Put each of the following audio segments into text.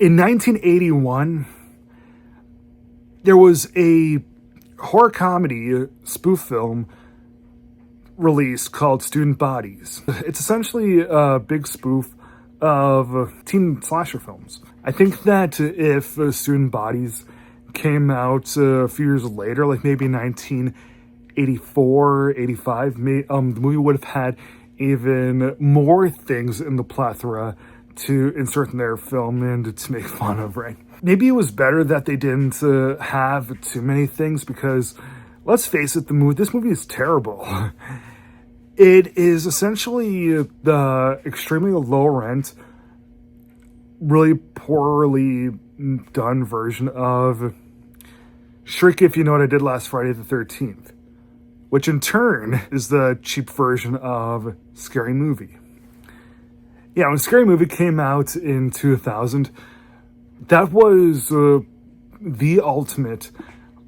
In 1981, there was a horror comedy spoof film released called Student Bodies. It's essentially a big spoof of teen slasher films. I think that if Student Bodies came out a few years later, like maybe 1984, 85, the movie would have had even more things in the plethora to insert in their film and to make fun of, right? Maybe it was better that they didn't have too many things, because let's face it, this movie is terrible. It is essentially the extremely low rent, really poorly done version of Shriek If You Know What I Did Last Friday the 13th, which in turn is the cheap version of Scary Movie. Yeah, when Scary Movie came out in 2000, that was the ultimate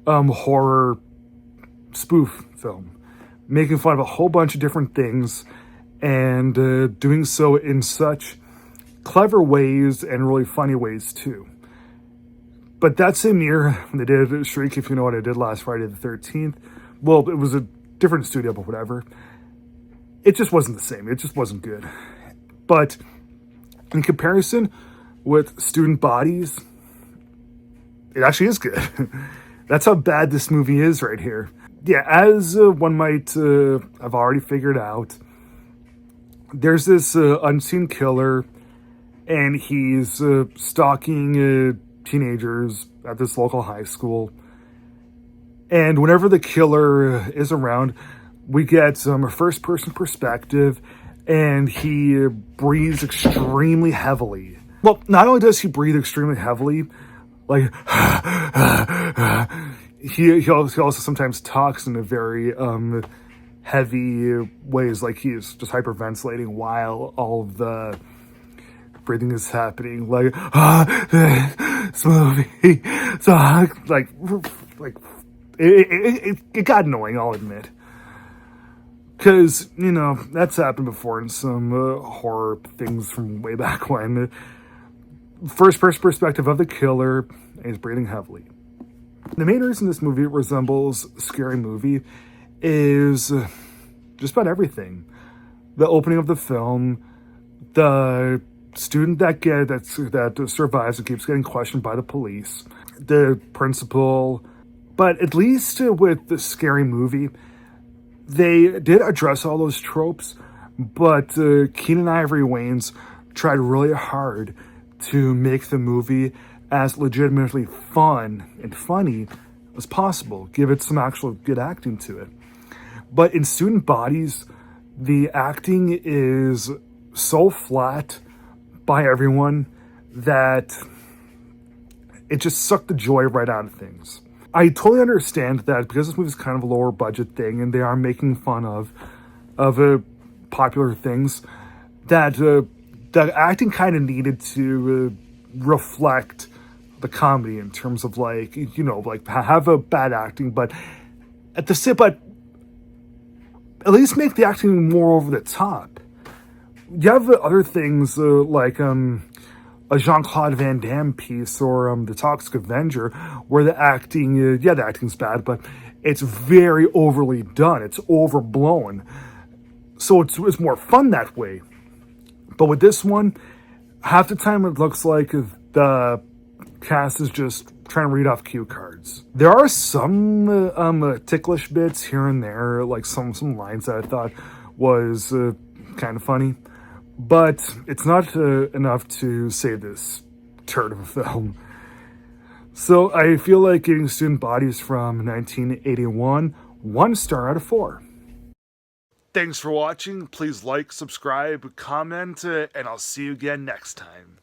horror spoof film, making fun of a whole bunch of different things and doing so in such clever ways and really funny ways too. But that same year, when they did Shriek If You Know What I Did Last Friday the 13th, well, it was a different studio, but whatever. It just wasn't the same. It just wasn't good. But in comparison with Student Bodies, it actually is good. That's how bad this movie is right here. Yeah, as one might have already figured out, there's this unseen killer, and he's stalking teenagers at this local high school. And whenever the killer is around, we get a first-person perspective, and he breathes extremely heavily. Well, not only does he breathe extremely heavily, like, he also sometimes talks in a very heavy ways, like he's just hyperventilating while all of the breathing is happening. Like, this movie sucks. Like it got annoying, I'll admit. Because, that's happened before in some horror things from way back when. First-person perspective of the killer, and he's breathing heavily. The main reason this movie resembles Scary Movie is just about everything. The opening of the film, the student that survives and keeps getting questioned by the police, the principal. But at least with the Scary Movie, they did address all those tropes, but Keenan Ivory Wayans tried really hard to make the movie as legitimately fun and funny as possible, give it some actual good acting to it. But in Student Bodies, the acting is so flat by everyone that it just sucked the joy right out of things. I totally understand that because this movie is kind of a lower budget thing and they are making fun of popular things, that the acting kind of needed to reflect the comedy in terms of like have a bad acting, but at least make the acting more over the top. You have other things like a Jean-Claude Van Damme piece or The Toxic Avenger, where the acting, the acting's bad, but it's very overly done. It's overblown. So it's more fun that way. But with this one, half the time it looks like the cast is just trying to read off cue cards. There are some ticklish bits here and there, like some lines that I thought was kind of funny. But it's not enough to save this turd of a film. So I feel like giving Student Bodies from 1981 1 star out of 4. Thanks for watching. Please like, subscribe, comment, and I'll see you again next time.